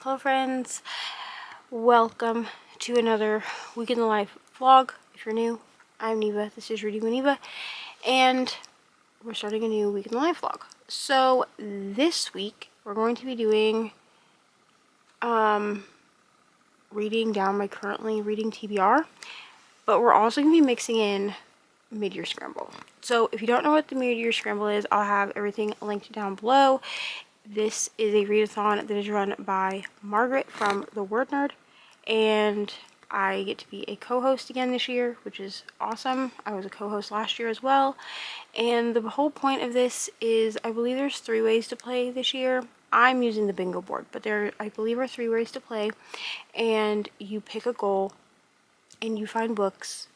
Hello friends, welcome to another week in the life vlog. If you're new, I'm Neva, this is Reading with Neva, and we're starting a new week in the life vlog. So this week we're going to be doing reading down my currently reading TBR, but we're also going to be mixing in mid-year scramble. So if you don't know what the mid-year scramble is, I'll have everything linked down below. This is a readathon that is run by Margaret from The Word Nerd, and I get to be a co-host again this year, which is awesome. I was a co-host last year as well, and the whole point of this is, I believe there's 3 ways to play this year. I'm using the bingo board, but there, I believe, are 3 ways to play, and you pick a goal and you find books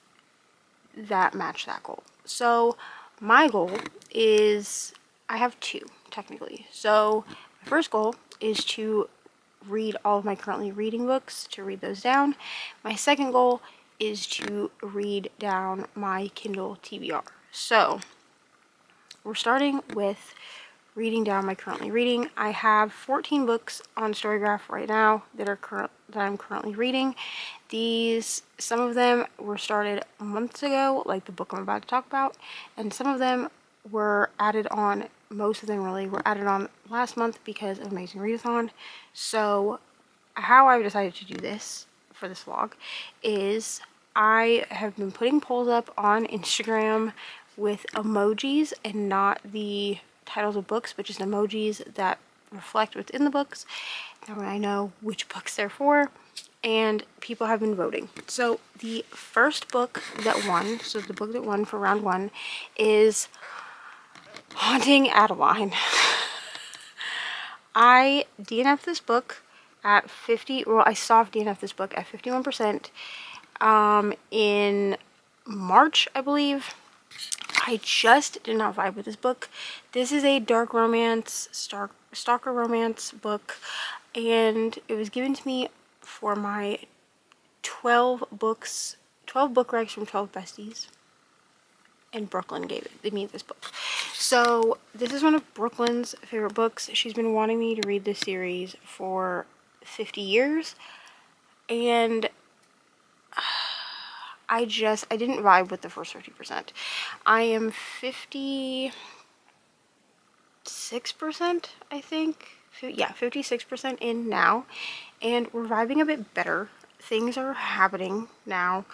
that match that goal. So my goal is, I have 2 technically. So my first goal is to read all of my currently reading books, to read those down. My second goal is to read down my Kindle TBR. So we're starting with reading down my currently reading. I have 14 books on Storygraph right now that I'm currently reading. Some of them were started months ago, like the book I'm about to talk about, and some of them were added on. Most of them really were added on last month because of Amazing Readathon. So how I've decided to do this for this vlog is I have been putting polls up on Instagram with emojis and not the titles of books, but just emojis that reflect what's in the books. That way I know which books they're for, and people have been voting. So the first book that won, so the book that won for round 1 is Haunting Adeline. I DNF'd this book at 50, well, I soft DNF'd this book at 51% in March, I believe. I just did not vibe with this book. This is a dark romance, stalker romance book, and it was given to me for my 12 book recs from 12 besties, and Brooklyn gave me this book. So this is one of Brooklyn's favorite books. She's been wanting me to read this series for 50 years, and I didn't vibe with the first 50%. I am 56%, I think. Yeah, 56% in now, and we're vibing a bit better. Things are happening now.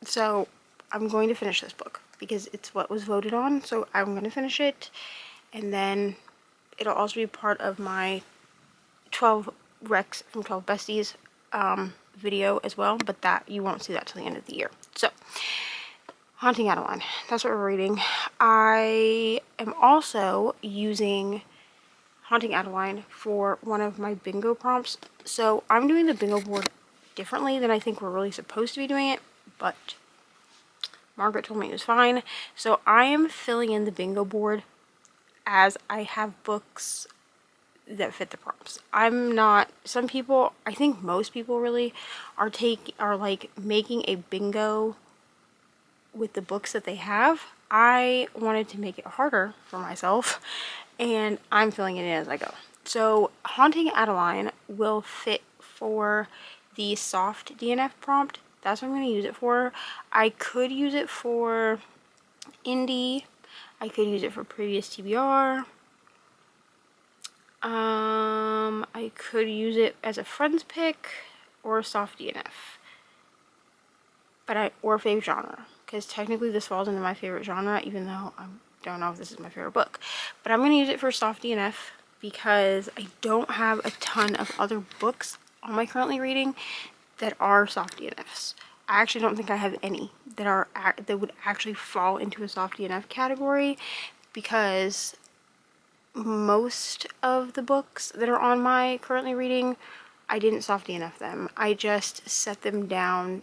So I'm going to finish this book because it's what was voted on. So I'm going to finish it, and then it'll also be part of my 12 recs from 12 besties video as well, but that you won't see that till the end of the year. So Haunting Adeline, that's what we're reading. I am also using Haunting Adeline for one of my bingo prompts. So I'm doing the bingo board differently than I think we're really supposed to be doing it, but Margaret told me it was fine. So I am filling in the bingo board as I have books that fit the prompts. I'm not, some people, I think most people really are like making a bingo with the books that they have. I wanted to make it harder for myself, and I'm filling it in as I go. So Haunting Adeline will fit for the soft DNF prompt. That's what I'm going to use it for. I could use it for indie. I could use it for previous TBR. I could use it as a friend's pick or a soft DNF, or favorite genre, because technically this falls into my favorite genre, even though I don't know if this is my favorite book. But I'm going to use it for soft DNF because I don't have a ton of other books on my currently reading that are soft DNFs. I actually don't think I have any that would actually fall into a soft DNF category, because most of the books that are on my currently reading, I didn't soft DNF them. I just set them down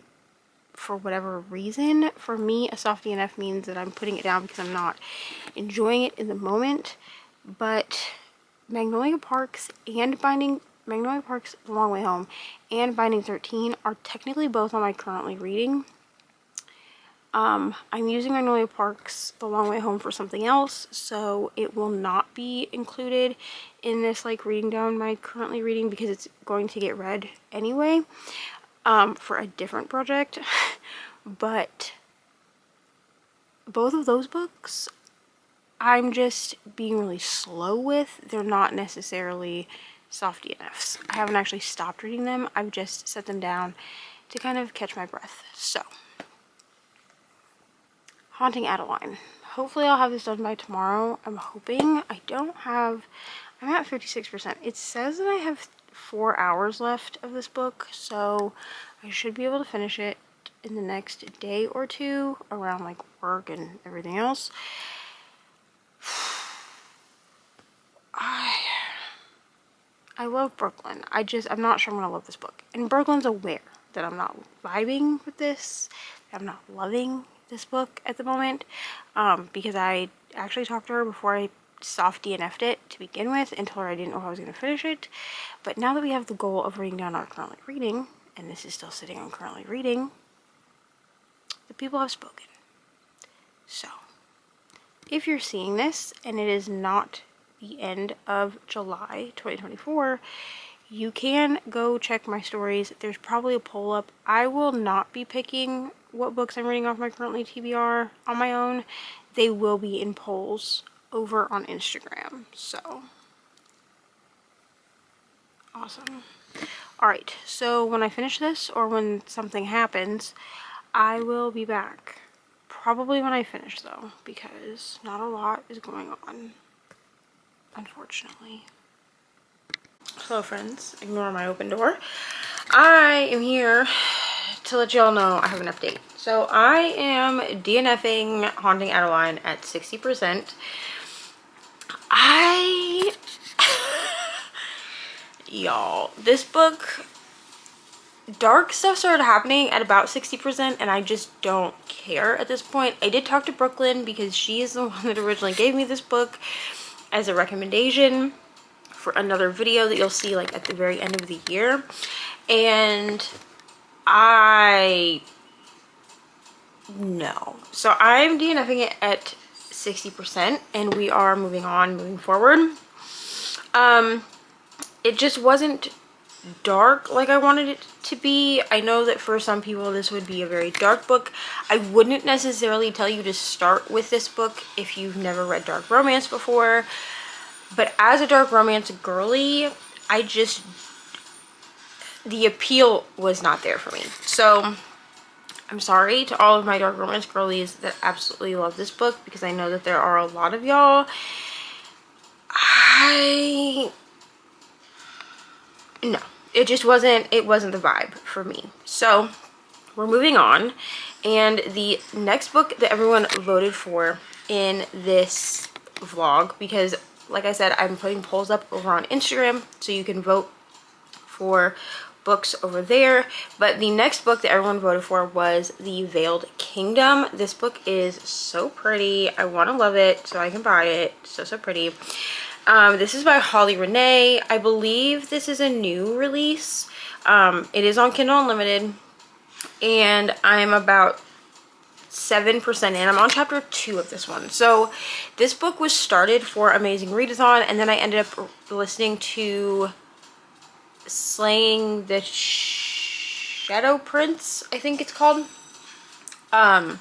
for whatever reason. For me, a soft DNF means that I'm putting it down because I'm not enjoying it in the moment. But Magnolia Parks The Long Way Home and Binding 13 are technically both on my currently reading. I'm using Magnolia Park's The Long Way Home for something else, so it will not be included in this like reading down my currently reading because it's going to get read anyway, for a different project. But both of those books I'm just being really slow with. They're not necessarily soft DNFs. I haven't actually stopped reading them. I've just set them down to kind of catch my breath. So, Haunting Adeline. Hopefully I'll have this done by tomorrow. I'm hoping. I'm at 56%. It says that I have 4 hours left of this book, so I should be able to finish it in the next day or two around like work and everything else. I love Brooklyn. I'm not sure I'm gonna love this book. And Brooklyn's aware that I'm not vibing with this, that I'm not loving this book at the moment, because I actually talked to her before I soft DNF'd it to begin with and told her I didn't know if I was gonna finish it. But now that we have the goal of reading down our currently reading, and this is still sitting on currently reading, the people have spoken. So, if you're seeing this and it is not the end of July 2024, you can go check my stories. There's probably a poll up. I will not be picking what books I'm reading off my currently TBR on my own. They will be in polls over on Instagram. So, awesome. Alright, so when I finish this or when something happens, I will be back. Probably when I finish though, because not a lot is going on, unfortunately. Hello friends, ignore my open door. I am here to let y'all know I have an update. So I am DNFing Haunting Adeline at 60%. Y'all, this book, dark stuff started happening at about 60% and I just don't care at this point. I did talk to Brooklyn because she is the one that originally gave me this book as a recommendation for another video that you'll see like at the very end of the year. And no. So I'm DNFing it at 60% and we are moving forward. It just wasn't dark like I wanted it to be. I know that for some people this would be a very dark book. I wouldn't necessarily tell you to start with this book if you've never read dark romance before, but as a dark romance girly, the appeal was not there for me. So I'm sorry to all of my dark romance girlies that absolutely love this book, because I know that there are a lot of y'all. No, it just wasn't the vibe for me. So we're moving on, and the next book that everyone voted for in this vlog, because like I said, I'm putting polls up over on Instagram so you can vote for books over there, but the next book that everyone voted for was The Veiled Kingdom. This book is so pretty. I want to love it so I can buy it. So pretty. This is by Holly Renee. I believe this is a new release. It is on Kindle Unlimited, and I'm about 7% in. I'm on chapter 2 of this one. So this book was started for Amazing Readathon, and then I ended up listening to Slaying the Shadow Prince, I think it's called. I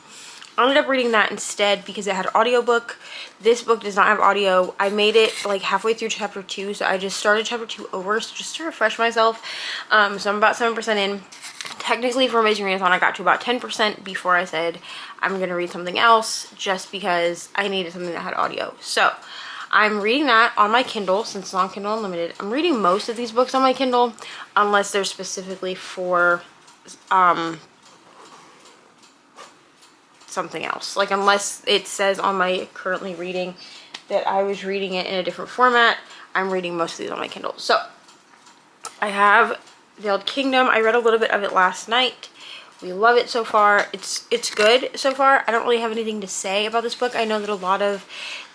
ended up reading that instead because it had audiobook. This book does not have audio. I made it like halfway through chapter 2, so I just started chapter 2 over, so just to refresh myself. So I'm about 7% in. Technically for Amazing Readathon, I got to about 10% before I said I'm gonna read something else, just because I needed something that had audio. So I'm reading that on my Kindle since it's on Kindle Unlimited. I'm reading most of these books on my Kindle unless they're specifically for something else. Like unless it says on my currently reading that I was reading it in a different format, I'm reading most of these on my Kindle. So I have Veiled Kingdom. I read a little bit of it last night. We love it so far. It's good so far. I don't really have anything to say about this book. I know that a lot of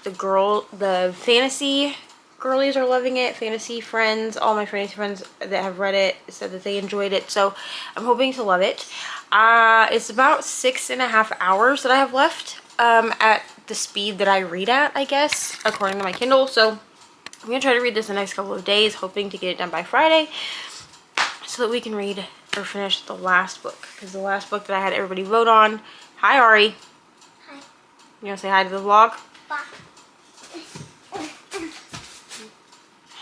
the fantasy girlies are loving it. Fantasy friends, all my fantasy friends that have read it said that they enjoyed it, so I'm hoping to love it. It's about 6.5 hours that I have left at the speed that I read at, I guess, according to my Kindle. So I'm gonna try to read this the next couple of days, hoping to get it done by Friday so that we can read or finish the last book, because the last book that I had everybody vote on. Hi, Ari. Hi. You want to say hi to the vlog? Bye.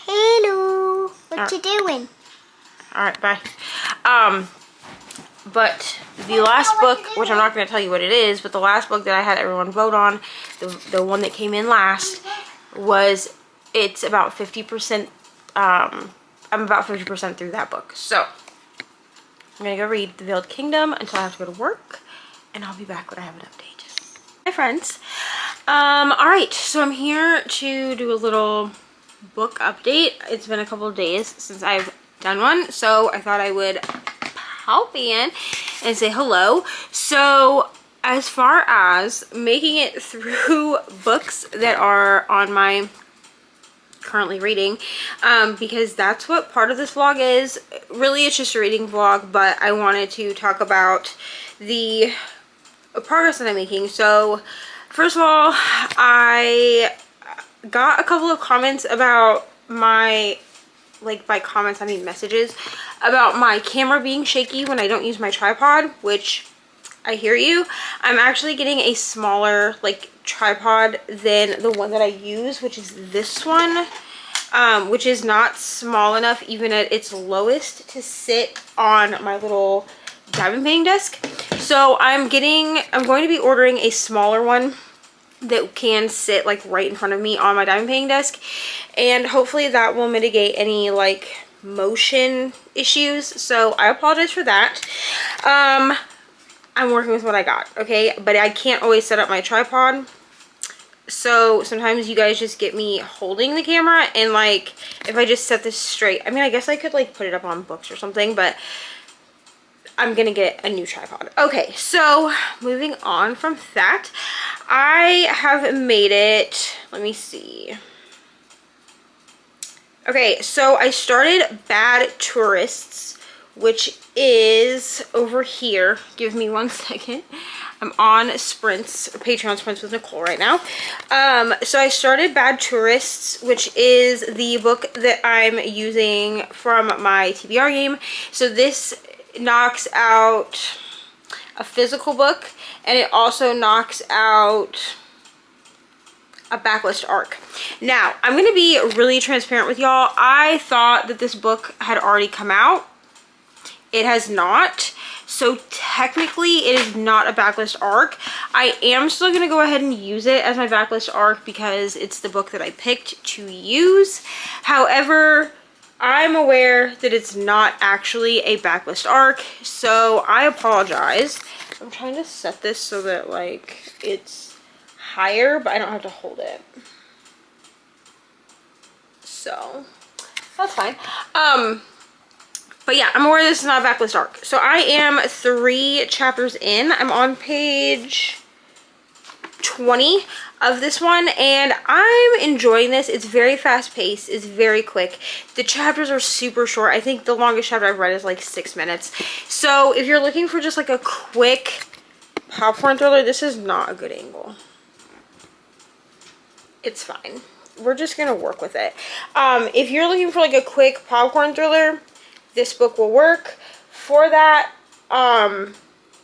Hello. What you doing? All right, bye. But the last book, which I'm not going to tell you what it is, but the last book that I had everyone vote on, the one that came in last, it's about 50%, I'm about 50% through that book. So I'm going to go read The Veiled Kingdom until I have to go to work, and I'll be back when I have an update. Hi, friends. All right, so I'm here to do a little book update. It's been a couple of days since I've done one, so I thought I would pop in and say hello. So as far as making it through books that are on my currently reading, because that's what part of this vlog is. Really, it's just a reading vlog, but I wanted to talk about the progress that I'm making. So first of all, I got a couple of comments about my, like by comments I mean messages, about my camera being shaky when I don't use my tripod, which I hear you. I'm actually getting a smaller like tripod than the one that I use, which is this one, which is not small enough even at its lowest to sit on my little diamond painting desk. So I'm going to be ordering a smaller one that can sit like right in front of me on my diamond painting desk, and hopefully that will mitigate any like motion issues. So I apologize for that. I'm working with what I got, okay, but I can't always set up my tripod, so sometimes you guys just get me holding the camera, and like if I just set this straight, I mean I guess I could like put it up on books or something, but I'm gonna get a new tripod. Okay, so moving on from that, I have made it, let me see. Okay, so I started Bad Tourists, which is over here. Give me 1 second. I'm on Sprints, or Patreon Sprints with Nicole right now. So I started Bad Tourists, which is the book that I'm using from my TBR game. So this knocks out a physical book, and it also knocks out a backlist arc. Now, I'm going to be really transparent with y'all. I thought that this book had already come out. It has not. So technically, it is not a backlist arc. I am still going to go ahead and use it as my backlist arc because it's the book that I picked to use. However, I'm aware that it's not actually a backlist arc, so I apologize. I'm trying to set this so that like it's higher, but I don't have to hold it. So that's fine. But yeah, I'm aware this is not a backlist arc. So I am 3 chapters in. I'm on page 20 of this one, and I'm enjoying this. It's very fast paced. It's very quick. The chapters are super short. I think the longest chapter I've read is like 6 minutes. So if you're looking for just like a quick popcorn thriller, this is not a good angle. It's fine. We're just gonna work with it. If you're looking for like a quick popcorn thriller, this book will work for that.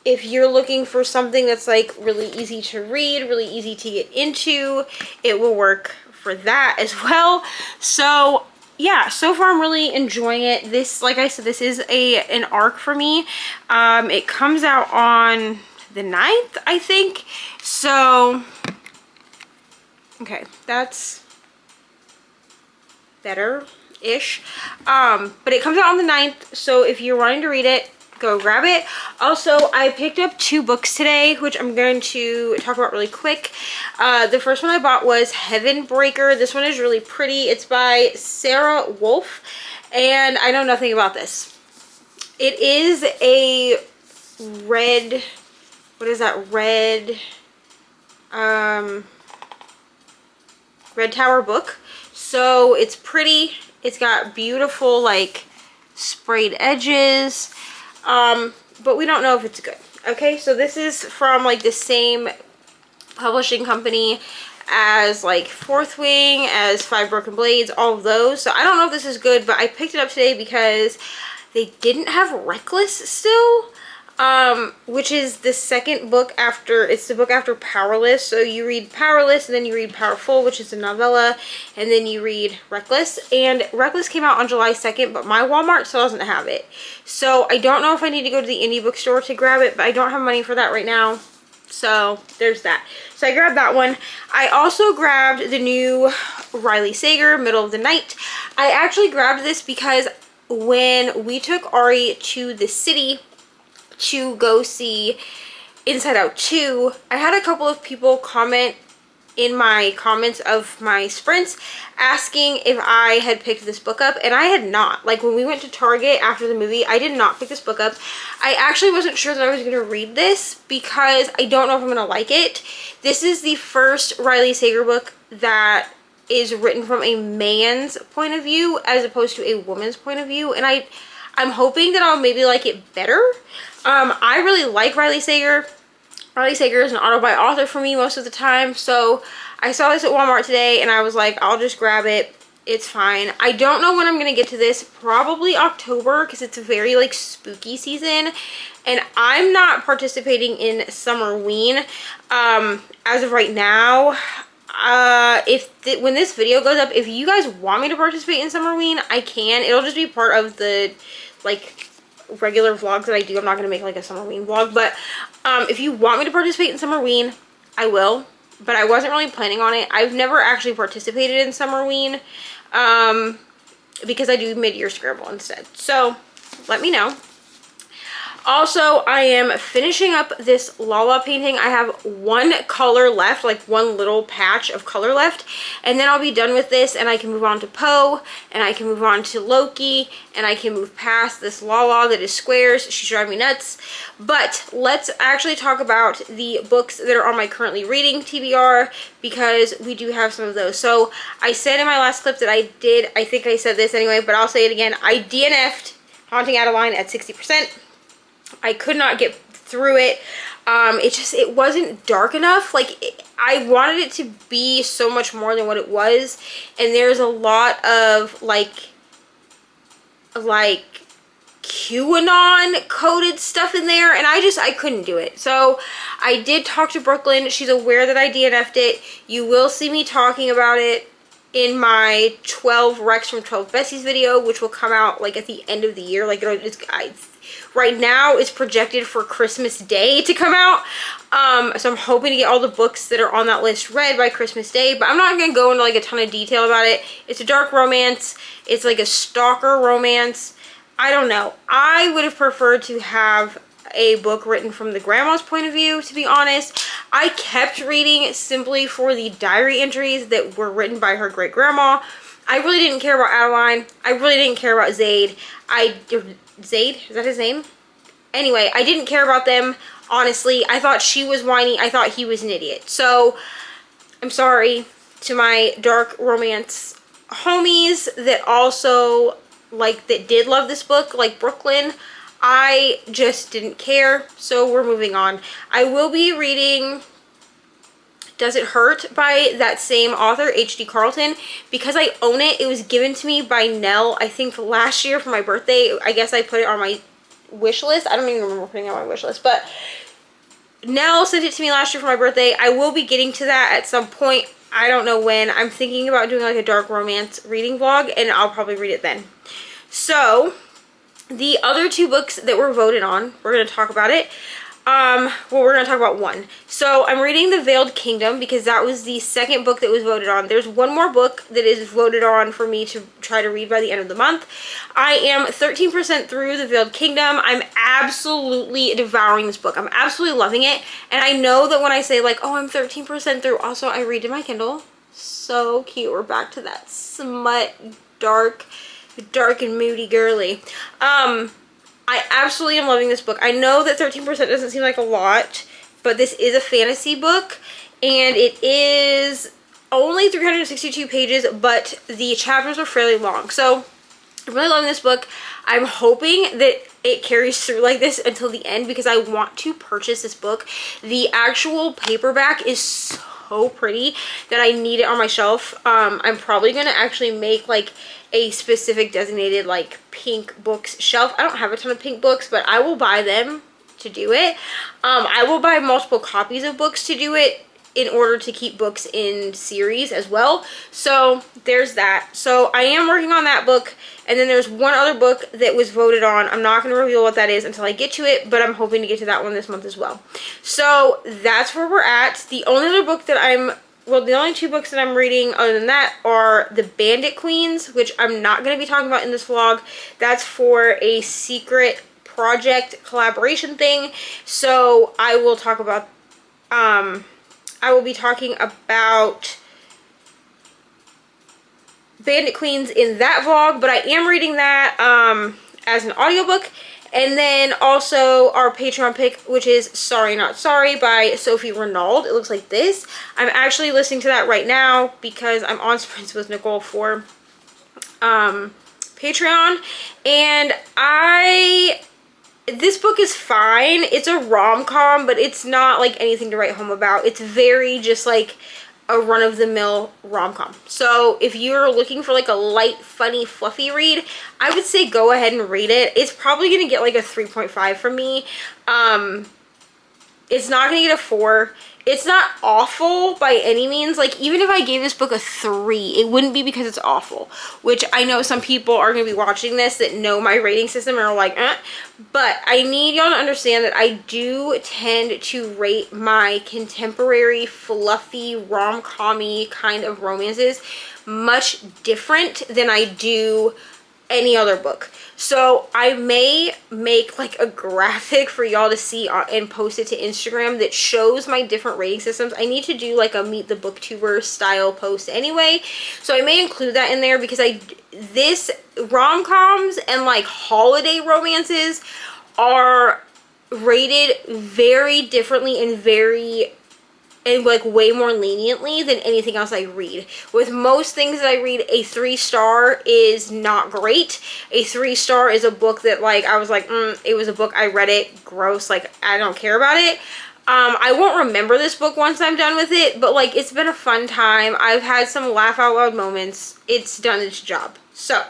If you're looking for something that's like really easy to read, really easy to get into, it will work for that as well. So yeah, so far I'm really enjoying it. This, like I said, this is an arc for me. It comes out on the 9th, I think. So okay, that's better-ish. But it comes out on the 9th, so if you're wanting to read it, go grab it. Also, I picked up 2 books today, which I'm going to talk about really quick. The first one I bought was Heaven Breaker. This one is really pretty. It's by Sarah Wolf, and I know nothing about this. It is a red, what is that, Red Tower book. So it's pretty. It's got beautiful like sprayed edges. But we don't know if it's good. Okay, so this is from like the same publishing company as like Fourth Wing, as Five Broken Blades, all of those. So I don't know if this is good, but I picked it up today because they didn't have Reckless still, which is the second book after, it's the book after Powerless. So you read Powerless and then you read Powerful, which is a novella, and then you read Reckless. And Reckless came out on July 2nd, but my Walmart still doesn't have it. So I don't know if I need to go to the indie bookstore to grab it, but I don't have money for that right now. So there's that. So I grabbed that one. I also grabbed the new Riley Sager, Middle of the Night. I actually grabbed this because when we took Ari to the city to go see Inside Out 2, I had a couple of people comment in my comments of my sprints asking if I had picked this book up, and I had not. Like when we went to Target after the movie, I did not pick this book up. I actually wasn't sure that I was going to read this because I don't know if I'm going to like it. This is the first Riley Sager book that is written from a man's point of view as opposed to a woman's point of view, and I'm hoping that I'll maybe like it better. I really like Riley Sager. Riley Sager is an auto-buy author for me most of the time, so I saw this at Walmart today and I was like, I'll just grab it. It's fine. I don't know when I'm going to get to this. Probably October, because it's a very like spooky season, and I'm not participating in Summerween as of right now. When this video goes up, if you guys want me to participate in Summerween, I can. It'll just be part of the like regular vlogs that I do. I'm not gonna make like a Summerween vlog, but if you want me to participate in Summerween, I will, but I wasn't really planning on it. I've never actually participated in Summerween because I do mid-year Scramble instead, so let me know. Also, I am finishing up this Lala painting. I have one color left, like one little patch of color left, and then I'll be done with this and I can move on to Poe, and I can move on to Loki, and I can move past this Lala that is squares. She's driving me nuts. But let's actually talk about the books that are on my currently reading TBR, because we do have some of those. So I said in my last clip that I think I said this anyway, but I'll say it again. I DNF'd Haunting Adeline at 60%. I could not get through it. It wasn't dark enough. Like, I wanted it to be so much more than what it was, and there's a lot of like QAnon coded stuff in there, and I couldn't do it. So I did talk to Brooklyn. She's aware that I DNF'd it. You will see me talking about it in my 12 Rex from 12 Bessies video, which will come out like at the end of the year. Like right now it's projected for Christmas Day to come out. So I'm hoping to get all the books that are on that list read by Christmas Day, but I'm not going to go into like a ton of detail about it. It's a dark romance. It's like a stalker romance. I don't know. I would have preferred to have a book written from the grandma's point of view, to be honest. I kept reading simply for the diary entries that were written by her great grandma. I really didn't care about Adeline. I really didn't care about Zaid. Zaid? Is that his name? Anyway, I didn't care about them, honestly. I thought she was whiny. I thought he was an idiot. So, I'm sorry to my dark romance homies that also, like, that did love this book, like Brooklyn. I just didn't care, so we're moving on. I will be reading Does It Hurt by that same author, H.D. Carlton, because I own it. It was given to me by Nell, I think last year for my birthday. I guess I put it on my wish list. I don't even remember putting it on my wish list, but Nell sent it to me last year for my birthday. I will be getting to that at some point. I don't know when. I'm thinking about doing like a dark romance reading vlog, and I'll probably read it then. So the other two books that were voted on, we're going to talk about it. Well, we're going to talk about one. So I'm reading The Veiled Kingdom because that was the second book that was voted on. There's one more book that is voted on for me to try to read by the end of the month. I am 13% through The Veiled Kingdom. I'm absolutely devouring this book. I'm absolutely loving it. And I know that when I say like, oh, I'm 13% through, also I read in my Kindle. So cute. We're back to that smut, dark and moody girly. I absolutely am loving this book. I know that 13% doesn't seem like a lot, but this is a fantasy book, and it is only 362 pages, but the chapters are fairly long. So I'm really loving this book. I'm hoping that it carries through like this until the end because I want to purchase this book. The actual paperback is so pretty that I need it on my shelf. I'm probably gonna actually make like a specific designated like pink books shelf. I don't have a ton of pink books, but I will buy them to do it. I will buy multiple copies of books to do it in order to keep books in series as well. So there's that. So I am working on that book. And then there's one other book that was voted on. I'm not going to reveal what that is until I get to it, but I'm hoping to get to that one this month as well. So that's where we're at. The only other book that the only two books that I'm reading other than that are The Bandit Queens, which I'm not going to be talking about in this vlog. That's for a secret project collaboration thing. So I will talk about, I will be talking about Bandit Queens in that vlog, but I am reading that as an audiobook. And then also our Patreon pick, which is Sorry Not Sorry by Sophie Renaud. It looks like this. I'm actually listening to that right now because I'm on Sprints with Nicole for Patreon. And this book is fine. It's a rom-com, but it's not like anything to write home about. It's very just like a run-of-the-mill rom-com. So if you're looking for like a light, funny, fluffy read, I would say go ahead and read it. It's probably gonna get like a 3.5 from me. It's not gonna get a 4. It's not awful by any means. Like, even if I gave this book a 3, it wouldn't be because it's awful, which I know some people are gonna be watching this that know my rating system and are like, eh. But I need y'all to understand that I do tend to rate my contemporary, fluffy, rom-com-y kind of romances much different than I do any other book. So I may make like a graphic for y'all to see and post it to Instagram that shows my different rating systems. I need to do like a Meet the Booktuber style post anyway, so I may include that in there because this rom-coms and like holiday romances are rated very differently and like way more leniently than anything else I read. With most things that I read, a 3-star is not great. A 3-star is a book that like I was like, it was a book, I read it, gross, like I don't care about it. I won't remember this book once I'm done with it, but like it's been a fun time. I've had some laugh out loud moments. It's done its job. So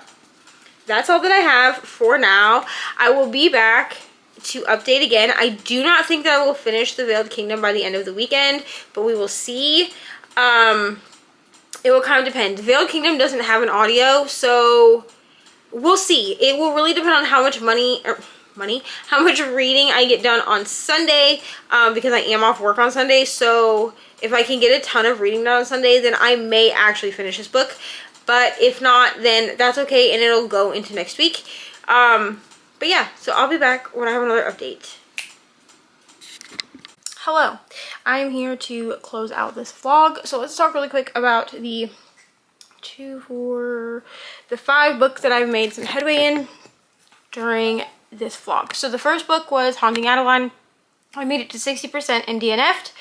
that's all that I have for now. I will be back to update again. I do not think that I will finish The Veiled Kingdom by the end of the weekend, but we will see. It will kind of depend. The Veiled Kingdom doesn't have an audio, so we'll see. It will really depend on how much how much reading I get done on Sunday, because I am off work on Sunday. So if I can get a ton of reading done on Sunday, then I may actually finish this book. But if not, then that's okay, and it'll go into next week. But yeah, so I'll be back when I have another update. Hello, I'm here to close out this vlog. So let's talk really quick about the 5 books that I've made some headway in during this vlog. So the first book was Haunting Adeline. I made it to 60% and DNF'd.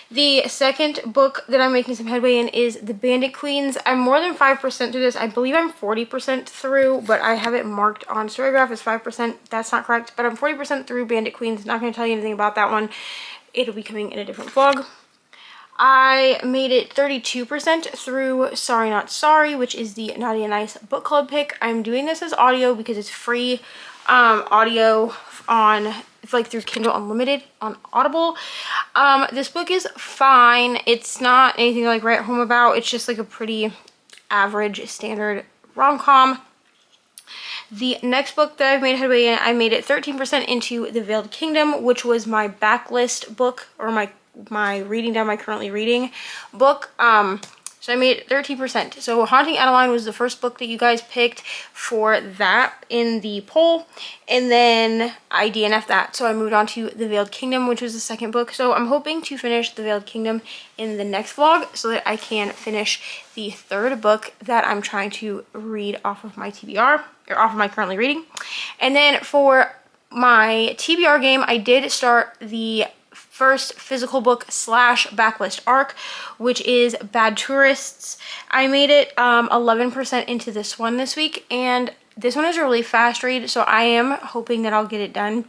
The second book that I'm making some headway in is The Bandit Queens. I'm more than 5% through this. I believe I'm 40% through, but I have it marked on Storygraph as 5%. That's not correct, but I'm 40% through Bandit Queens. Not going to tell you anything about that one. It'll be coming in a different vlog. I made it 32% through Sorry Not Sorry, which is the Naughty and Nice book club pick. I'm doing this as audio because it's free audio on like through Kindle Unlimited on Audible. This book is fine. It's not anything to like write home about. It's just like a pretty average standard rom-com. The next book that I've made headway in, I made it 13% into The Veiled Kingdom, which was my backlist book, or my reading down my currently reading book. So I made it 13%. So Haunting Adeline was the first book that you guys picked for that in the poll. And then I DNF'd that. So I moved on to The Veiled Kingdom, which was the second book. So I'm hoping to finish The Veiled Kingdom in the next vlog so that I can finish the third book that I'm trying to read off of my TBR, or off of my currently reading. And then for my TBR game, I did start the first physical book / backlist arc, which is Bad Tourists. I made it 11% into this one this week, and this one is a really fast read, so I am hoping that I'll get it done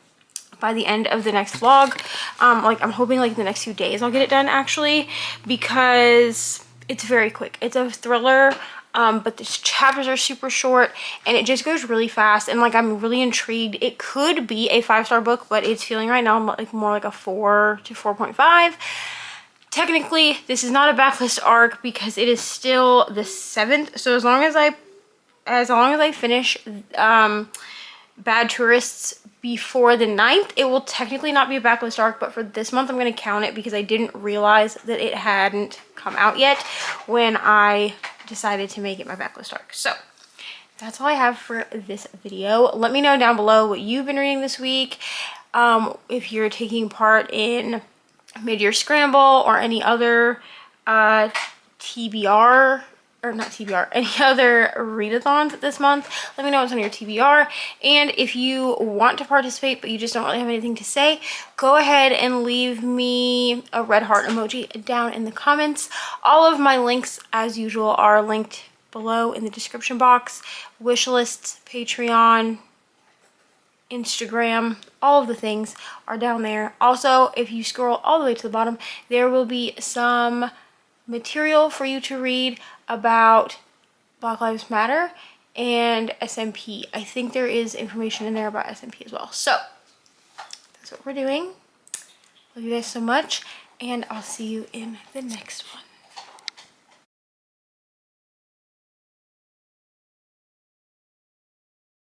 by the end of the next vlog. Like I'm hoping like the next few days I'll get it done actually, because it's very quick. It's a thriller, but the chapters are super short and it just goes really fast, and like I'm really intrigued. It could be a 5-star book, but it's feeling right now like more like a 4 to 4.5. Technically this is not a backlist arc because it is still the 7th, so as long as I finish Bad Tourists before the 9th, it will technically not be a backlist arc, but for this month I'm going to count it because I didn't realize that it hadn't come out yet when I decided to make it my backlist arc. So that's all I have for this video. Let me know down below what you've been reading this week. If you're taking part in Mid-Year Scramble or any other TBR, or not TBR, any other readathons this month, let me know what's on your TBR. And if you want to participate but you just don't really have anything to say, go ahead and leave me a red heart emoji down in the comments. All of my links, as usual, are linked below in the description box. Wish lists, Patreon, Instagram, all of the things are down there. Also, if you scroll all the way to the bottom, there will be some material for you to read about Black Lives Matter and SMP. I think there is information in there about SMP as well. So that's what we're doing. Love you guys so much, and I'll see you in the next one.